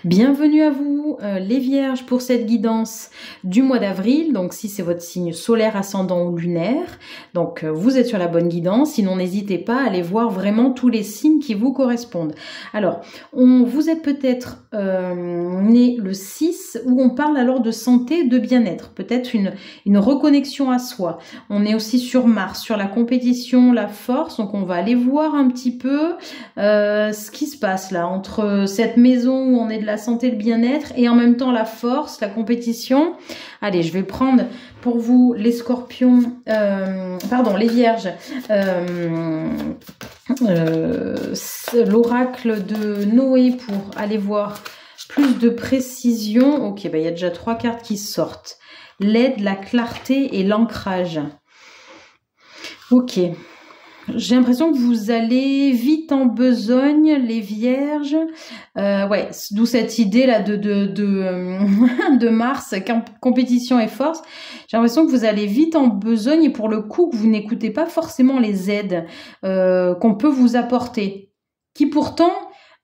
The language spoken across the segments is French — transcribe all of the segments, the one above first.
Bienvenue à vous les Vierges pour cette guidance du mois d'avril. Donc si c'est votre signe solaire, ascendant ou lunaire, donc vous êtes sur la bonne guidance. Sinon n'hésitez pas à aller voir vraiment tous les signes qui vous correspondent. Alors vous êtes peut-être né le 6 où on parle alors de santé, de bien-être, peut-être une reconnexion à soi. On est aussi sur Mars, sur la compétition, la force. Donc on va aller voir un petit peu ce qui se passe là entre cette maison où on est de la santé, le bien-être et en même temps la force, la compétition. Allez, je vais prendre pour vous les scorpions, les vierges, l'oracle de Noé pour aller voir plus de précision. Ok, il y a déjà 3 cartes qui sortent. L'aide, la clarté et l'ancrage. Ok. J'ai l'impression que vous allez vite en besogne, les vierges. D'où cette idée là de Mars, compétition et force. J'ai l'impression que vous allez vite en besogne et pour le coup que vous n'écoutez pas forcément les aides qu'on peut vous apporter, qui pourtant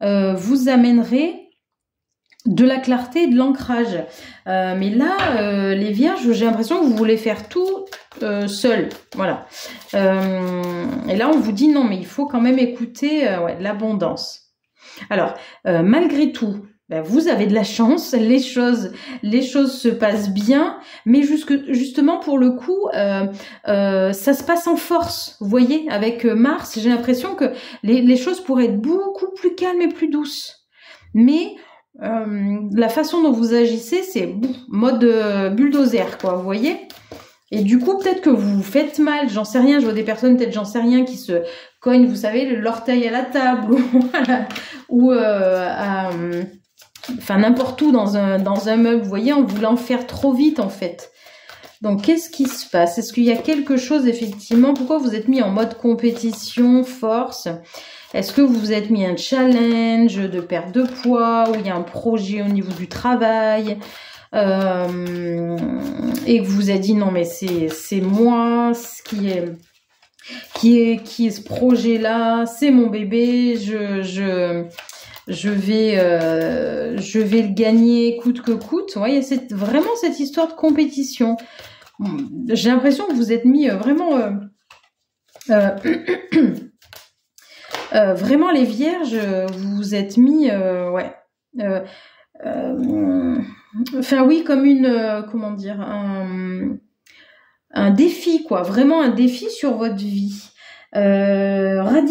vous amèneraient de la clarté et de l'ancrage. Mais là, les vierges, j'ai l'impression que vous voulez faire tout seul. Voilà. Et là, on vous dit non, mais il faut quand même écouter l'abondance. Alors, malgré tout, vous avez de la chance, les choses se passent bien, mais justement pour le coup, ça se passe en force. Vous voyez, avec Mars, j'ai l'impression que les choses pourraient être beaucoup plus calmes et plus douces. Mais la façon dont vous agissez, c'est mode bulldozer, quoi, vous voyez. Et du coup, peut-être que vous faites mal, j'en sais rien, je vois des personnes, peut-être j'en sais rien, qui se cognent, vous savez, l'orteil à la table, ou n'importe où dans un meuble, vous voyez, en voulant faire trop vite, en fait. Donc, qu'est-ce qui se passe? Est-ce qu'il y a quelque chose, effectivement, pourquoi vous êtes mis en mode compétition, force? Est-ce que vous vous êtes mis un challenge de perte de poids, ou il y a un projet au niveau du travail, et que vous vous êtes dit non mais c'est moi qui est ce projet là, c'est mon bébé, je vais le gagner coûte que coûte. Vous voyez, c'est vraiment cette histoire de compétition. J'ai l'impression que vous êtes mis vraiment vraiment les vierges, vous vous êtes mis comme une comment dire, un défi, quoi, vraiment un défi sur votre vie. Un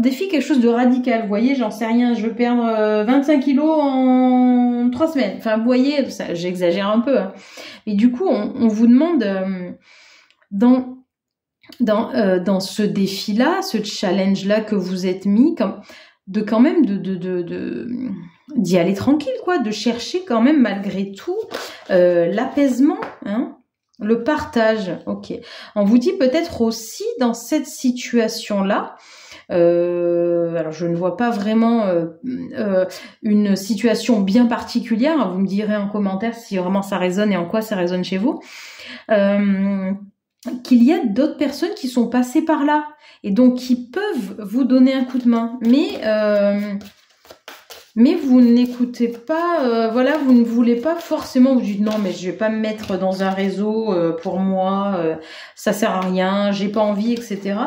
défi, quelque chose de radical, vous voyez, j'en sais rien, je veux perdre 25 kilos en 3 semaines. Enfin, vous voyez, ça, j'exagère un peu, hein. Et du coup, on vous demande dans ce défi-là, ce challenge-là que vous êtes mis, quand même d'y aller tranquille, quoi, de chercher quand même malgré tout l'apaisement, hein, le partage. Ok. On vous dit peut-être aussi dans cette situation-là, alors je ne vois pas vraiment une situation bien particulière, hein, vous me direz en commentaire si vraiment ça résonne et en quoi ça résonne chez vous. Qu'il y a d'autres personnes qui sont passées par là et donc qui peuvent vous donner un coup de main, mais vous n'écoutez pas, vous ne voulez pas forcément, vous dites non mais je vais pas me mettre dans un réseau pour moi, ça sert à rien, j'ai pas envie, etc.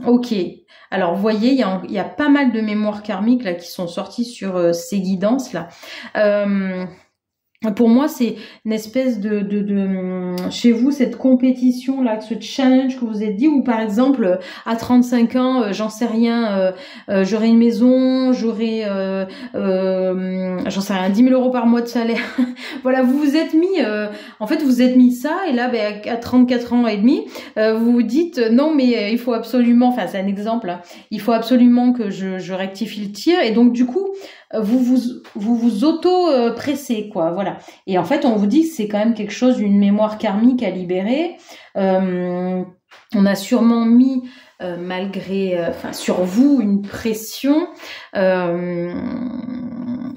Ok. Alors, vous voyez, il y a pas mal de mémoires karmiques là qui sont sorties sur ces guidances là. Pour moi, c'est une espèce de chez vous, cette compétition là, ce challenge que vous êtes dit, où par exemple, à 35 ans, j'en sais rien, j'aurai une maison, j'aurai, j'en sais rien, 10 000 € par mois de salaire. Voilà, vous vous êtes mis, en fait, vous êtes mis ça, et là, à 34 ans et demi, vous vous dites, non, mais il faut absolument, enfin, c'est un exemple, hein, il faut absolument que je rectifie le tir, et donc, du coup, vous auto-pressez, quoi, voilà. Et en fait, on vous dit que c'est quand même quelque chose, une mémoire karmique à libérer. On a sûrement mis, sur vous, une pression.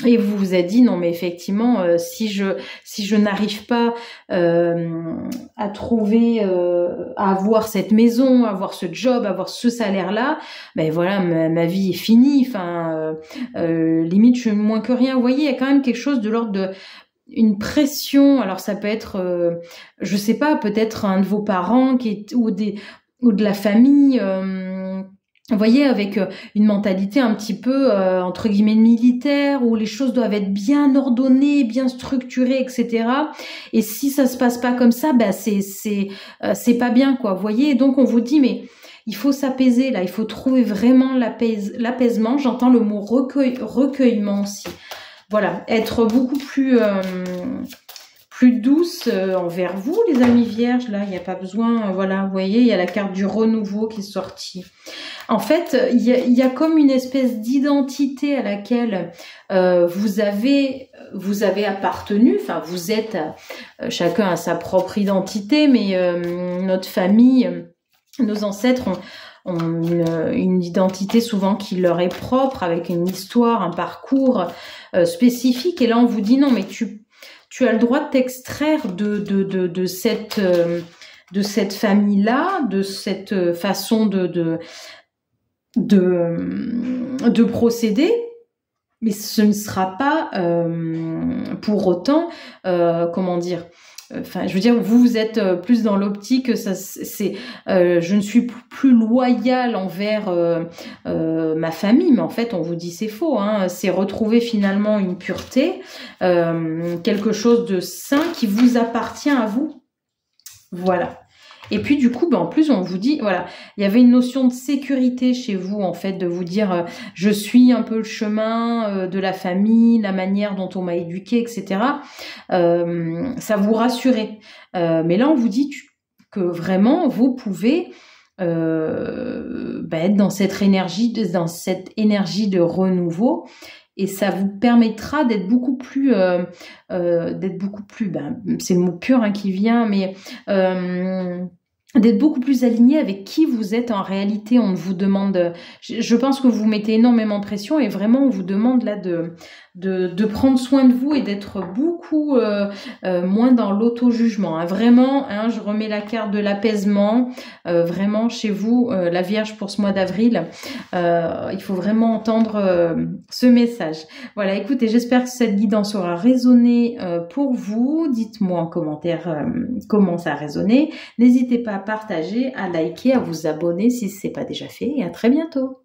Et vous vous êtes dit non mais effectivement si je n'arrive pas à trouver à avoir cette maison, à avoir ce job, à avoir ce salaire là, ben voilà ma vie est finie. Enfin limite je suis moins que rien. Vous voyez, il y a quand même quelque chose de l'ordre de une pression. Alors ça peut être je sais pas, peut-être un de vos parents ou de la famille. Vous voyez, avec une mentalité un petit peu, entre guillemets, militaire, où les choses doivent être bien ordonnées, bien structurées, etc. Et si ça se passe pas comme ça, ben c'est pas bien, quoi. Vous voyez, et donc on vous dit, mais il faut s'apaiser, là, il faut trouver vraiment l'apaisement. J'entends le mot recueillement aussi. Voilà, être beaucoup plus douce envers vous, les amis vierges. Là, il n'y a pas besoin, voilà, vous voyez, il y a la carte du renouveau qui est sortie. En fait, il y a comme une espèce d'identité à laquelle vous avez appartenu. Enfin, vous êtes, chacun a sa propre identité, mais notre famille, nos ancêtres ont une identité souvent qui leur est propre, avec une histoire, un parcours spécifique. Et là, on vous dit non, mais tu as le droit de t'extraire de cette famille-là, de cette façon de procéder, mais ce ne sera pas pour autant, comment dire, enfin, je veux dire, vous êtes plus dans l'optique, je ne suis plus loyale envers ma famille, mais en fait, on vous dit c'est faux, hein, c'est retrouver finalement une pureté, quelque chose de sain qui vous appartient à vous. Voilà. Et puis du coup, ben, en plus, on vous dit, voilà, il y avait une notion de sécurité chez vous, en fait, de vous dire, je suis un peu le chemin de la famille, la manière dont on m'a éduqué, etc. Ça vous rassurait. Mais là, on vous dit que vraiment, vous pouvez être dans cette énergie de renouveau. Et ça vous permettra d'être beaucoup plus, c'est le mot pur hein, qui vient, mais d'être beaucoup plus aligné avec qui vous êtes en réalité. On vous demande, je pense que vous mettez énormément de pression et vraiment on vous demande là de prendre soin de vous et d'être beaucoup moins dans l'auto-jugement. Hein. Vraiment, hein, je remets la carte de l'apaisement. Vraiment chez vous, la Vierge pour ce mois d'avril, il faut vraiment entendre ce message. Voilà, écoutez, j'espère que cette guidance aura résonné pour vous. Dites-moi en commentaire comment ça a résonné. N'hésitez pas à partager, à liker, à vous abonner si ce n'est pas déjà fait et à très bientôt.